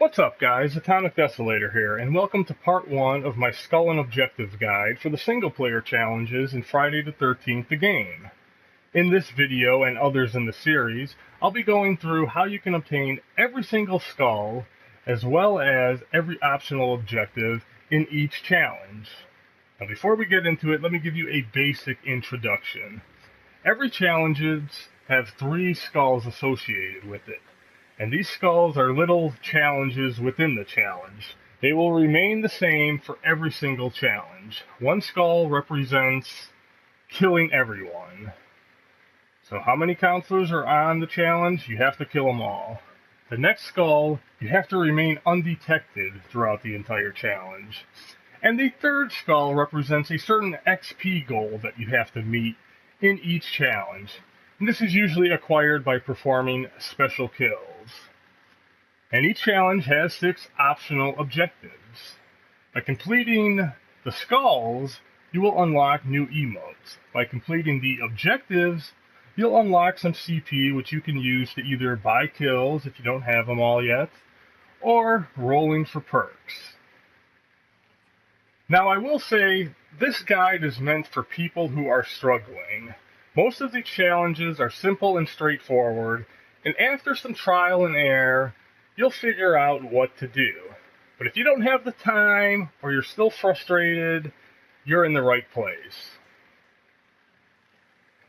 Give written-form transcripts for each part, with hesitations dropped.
What's up guys, AtomicDesolator here, and welcome to part 1 of my Skull and Objectives guide for the single player challenges in Friday the 13th the game. In this video and others in the series, I'll be going through how you can obtain every single skull, as well as every optional objective in each challenge. Now before we get into it, let me give you a basic introduction. Every challenges have 3 skulls associated with it. And these skulls are little challenges within the challenge. They will remain the same for every single challenge. One skull represents killing everyone. So how many counselors are on the challenge? You have to kill them all. The next skull, you have to remain undetected throughout the entire challenge. And the third skull represents a certain XP goal that you have to meet in each challenge. And this is usually acquired by performing special kills. And each challenge has 6 optional objectives. By completing the skulls, you will unlock new emotes. By completing the objectives, you'll unlock some CP which you can use to either buy kills if you don't have them all yet, or rolling for perks. Now I will say, this guide is meant for people who are struggling. Most of the challenges are simple and straightforward, and after some trial and error, you'll figure out what to do. But if you don't have the time, or you're still frustrated, you're in the right place.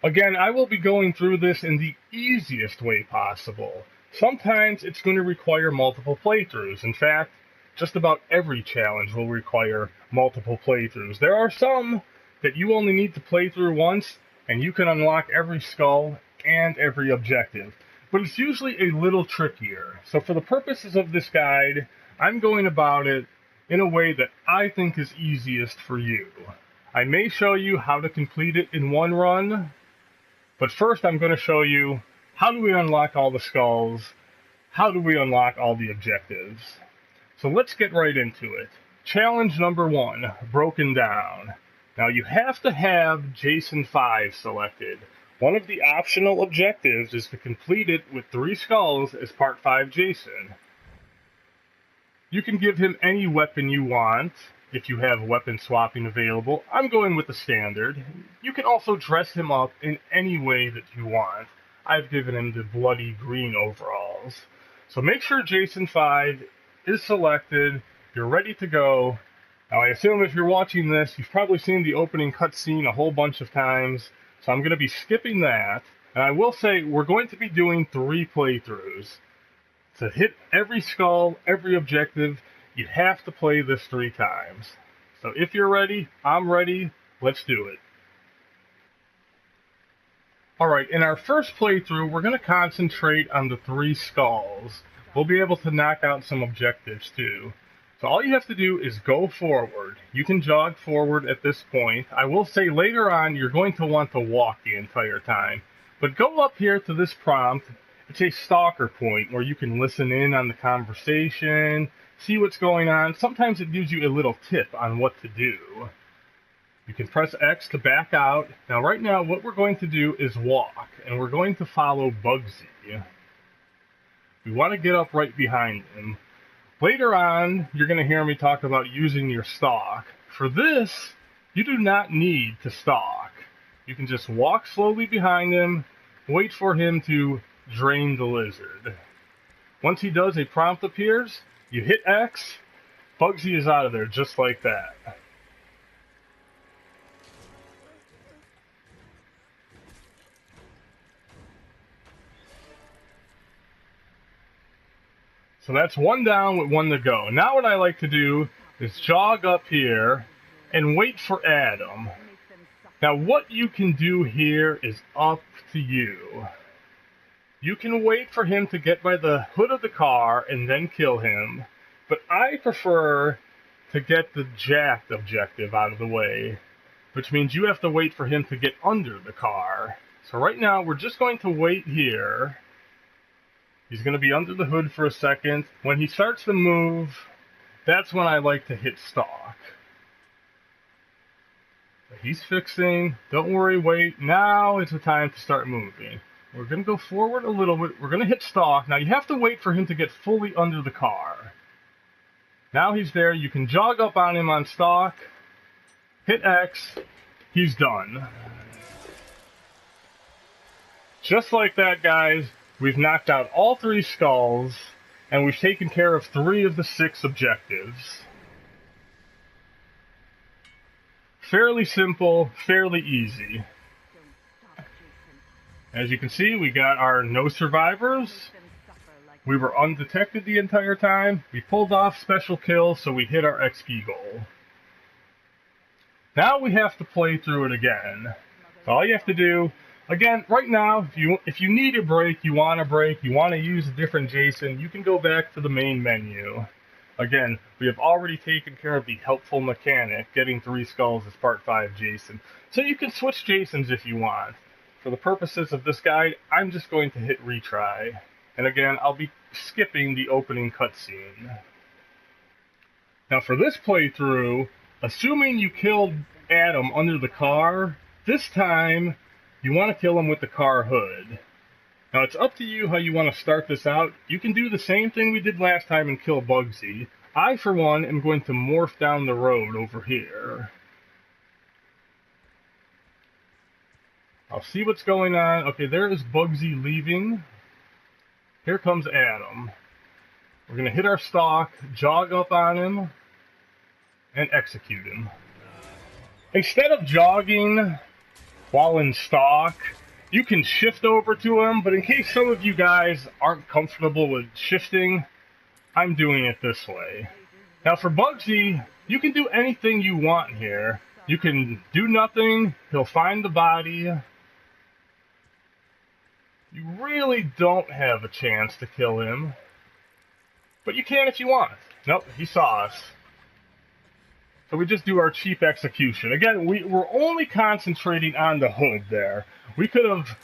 Again, I will be going through this in the easiest way possible. Sometimes it's going to require multiple playthroughs. In fact, just about every challenge will require multiple playthroughs. There are some that you only need to play through once, and you can unlock every skull and every objective. But it's usually a little trickier. So for the purposes of this guide, I'm going about it in a way that I think is easiest for you. I may show you how to complete it in one run, but first I'm going to show you how do we unlock all the skulls, how do we unlock all the objectives. So let's get right into it. Challenge number 1, broken down. Now you have to have Jason 5 selected. One of the optional objectives is to complete it with 3 skulls as Part 5 Jason. You can give him any weapon you want if you have weapon swapping available. I'm going with the standard. You can also dress him up in any way that you want. I've given him the bloody green overalls. So make sure Jason 5 is selected. You're ready to go. Now, I assume if you're watching this, you've probably seen the opening cutscene a whole bunch of times, so I'm going to be skipping that. And I will say, we're going to be doing 3 playthroughs. To hit every skull, every objective, you have to play this 3 times. So if you're ready, I'm ready, let's do it. Alright, in our first playthrough, we're going to concentrate on the 3 skulls. We'll be able to knock out some objectives too. So all you have to do is go forward. You can jog forward at this point. I will say later on you're going to want to walk the entire time. But go up here to this prompt. It's a stalker point where you can listen in on the conversation, see what's going on. Sometimes it gives you a little tip on what to do. You can press X to back out. Now right now what we're going to do is walk, and we're going to follow Bugsy. We want to get up right behind him. Later on, you're going to hear me talk about using your stalk. For this, you do not need to stalk. You can just walk slowly behind him, wait for him to drain the lizard. Once he does, a prompt appears, you hit X, Bugsy is out of there just like that. So that's 1 down with 1 to go. Now what I like to do is jog up here and wait for Adam. Now what you can do here is up to you. You can wait for him to get by the hood of the car and then kill him, but I prefer to get the jacked objective out of the way, which means you have to wait for him to get under the car. So right now we're just going to wait here. He's going to be under the hood for a second. When he starts to move, that's when I like to hit stalk. He's fixing. Don't worry, wait. Now is the time to start moving. We're going to go forward a little bit. We're going to hit stalk. Now you have to wait for him to get fully under the car. Now he's there. You can jog up on him on stalk, hit X, he's done. Just like that, guys, we've knocked out all 3 skulls, and we've taken care of 3 of the 6 objectives. Fairly simple, fairly easy. As you can see, we got our no survivors. We were undetected the entire time. We pulled off special kills, so we hit our XP goal. Now we have to play through it again. So all you have to do, again, right now, if you need a break, you want to use a different Jason, you can go back to the main menu. Again, we have already taken care of the helpful mechanic, getting 3 skulls as part 5 Jason. So you can switch Jasons if you want. For the purposes of this guide, I'm just going to hit retry. And again, I'll be skipping the opening cutscene. Now for this playthrough, assuming you killed Adam under the car, this time you want to kill him with the car hood. Now it's up to you how you want to start this out. You can do the same thing we did last time and kill Bugsy. I, for one, am going to morph down the road over here. I'll see what's going on. Okay, there is Bugsy leaving. Here comes Adam. We're going to hit our stalk, jog up on him, and execute him. Instead of jogging while in stalk, you can shift over to him, but in case some of you guys aren't comfortable with shifting, I'm doing it this way. Now for Bugsy, you can do anything you want here. You can do nothing, he'll find the body. You really don't have a chance to kill him, but you can if you want. Nope, he saw us. So we just do our cheap execution. Again, we're only concentrating on the hood there. We could have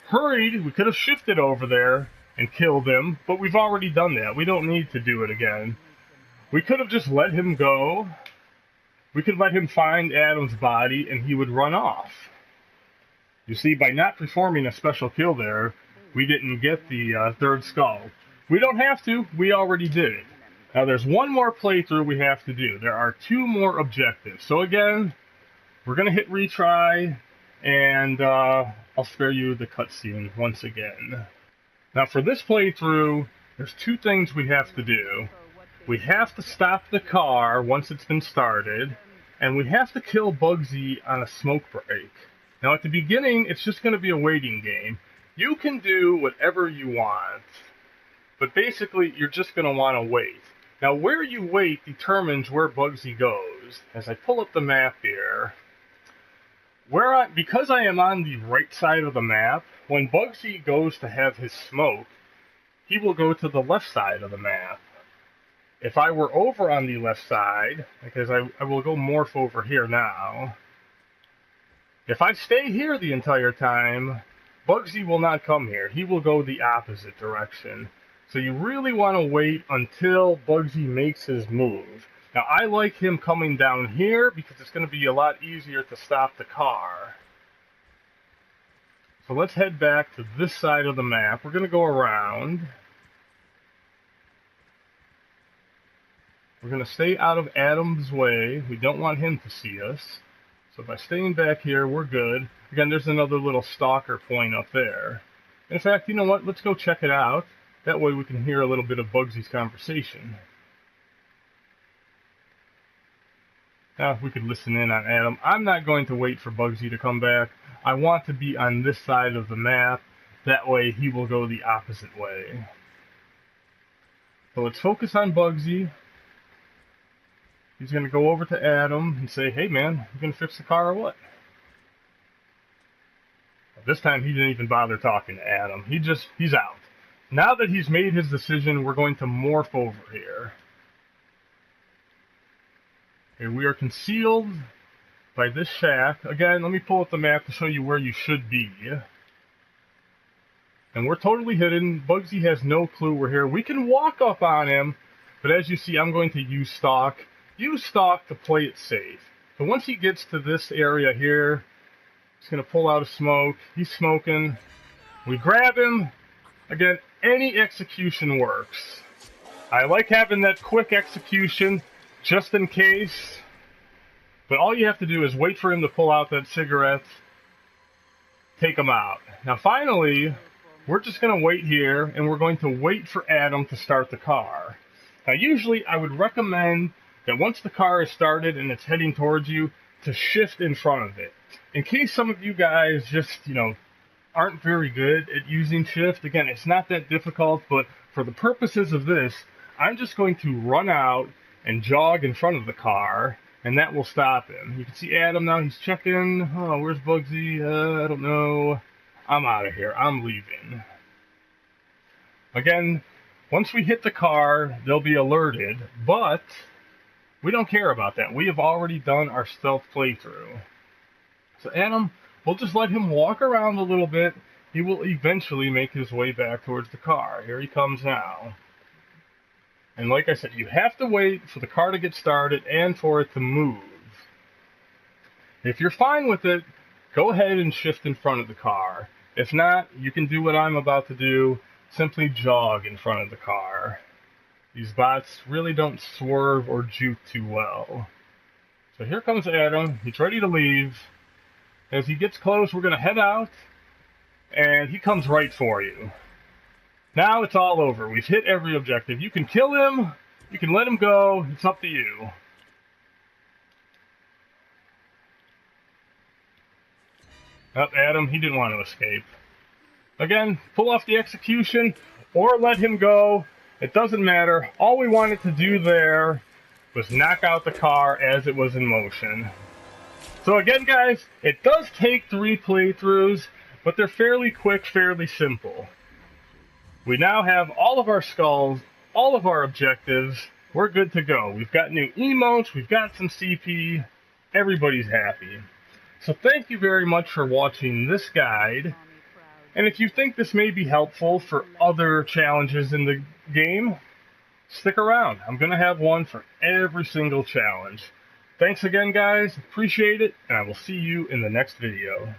hurried, we could have shifted over there and killed him, but we've already done that. We don't need to do it again. We could have just let him go. We could let him find Adam's body and he would run off. You see, by not performing a special kill there, we didn't get the 3rd skull. We don't have to, we already did it. Now there's one more playthrough we have to do. There are 2 more objectives. So again, we're going to hit retry, and I'll spare you the cutscene once again. Now for this playthrough, there's 2 things we have to do. We have to stop the car once it's been started, and we have to kill Bugsy on a smoke break. Now at the beginning, it's just going to be a waiting game. You can do whatever you want, but basically you're just going to want to wait. Now where you wait determines where Bugsy goes. As I pull up the map here, because I am on the right side of the map, when Bugsy goes to have his smoke, he will go to the left side of the map. If I were over on the left side, because I will go morph over here now, if I stay here the entire time, Bugsy will not come here. He will go the opposite direction. So you really want to wait until Bugsy makes his move. Now I like him coming down here because it's going to be a lot easier to stop the car. So let's head back to this side of the map. We're going to go around. We're going to stay out of Adam's way. We don't want him to see us. So by staying back here, we're good. Again, there's another little stalker point up there. In fact, you know what? Let's go check it out. That way we can hear a little bit of Bugsy's conversation. Now, we could listen in on Adam. I'm not going to wait for Bugsy to come back. I want to be on this side of the map. That way he will go the opposite way. So let's focus on Bugsy. He's going to go over to Adam and say, "Hey man, you going to fix the car or what?" This time he didn't even bother talking to Adam. He's out. Now that he's made his decision, we're going to morph over here. Okay, we are concealed by this shack. Again, let me pull up the map to show you where you should be. And we're totally hidden. Bugsy has no clue we're here. We can walk up on him, but as you see, I'm going to use stalk. Use stalk to play it safe. So once he gets to this area here, he's going to pull out a smoke. He's smoking. We grab him. Again, any execution works. I like having that quick execution just in case. But all you have to do is wait for him to pull out that cigarette, take him out. Now finally, we're just going to wait here, and we're going to wait for Adam to start the car. Now usually I would recommend that once the car is started and it's heading towards you, to shift in front of it. In case some of you guys just, aren't very good at using shift, again, it's not that difficult, but for the purposes of this, I'm just going to run out and jog in front of the car, and that will stop him. You can see Adam now, he's checking. Oh, where's Bugsy? I don't know. I'm out of here. I'm leaving. Again, once we hit the car, they'll be alerted, but we don't care about that. We have already done our stealth playthrough. So Adam, we'll just let him walk around a little bit. He will eventually make his way back towards the car. Here he comes now. And like I said, you have to wait for the car to get started and for it to move. If you're fine with it, go ahead and shift in front of the car. If not, you can do what I'm about to do. Simply jog in front of the car. These bots really don't swerve or juke too well. So here comes Adam. He's ready to leave. As he gets close, we're going to head out. And he comes right for you. Now it's all over. We've hit every objective. You can kill him. You can let him go. It's up to you. Up, Adam. He didn't want to escape. Again, pull off the execution or let him go. It doesn't matter. All we wanted to do there was knock out the car as it was in motion. So again, guys, it does take 3 playthroughs, but they're fairly quick, fairly simple. We now have all of our skulls, all of our objectives. We're good to go. We've got new emotes, we've got some CP. Everybody's happy. So thank you very much for watching this guide. And if you think this may be helpful for other challenges in the game, stick around. I'm going to have one for every single challenge. Thanks again, guys. Appreciate it, and I will see you in the next video.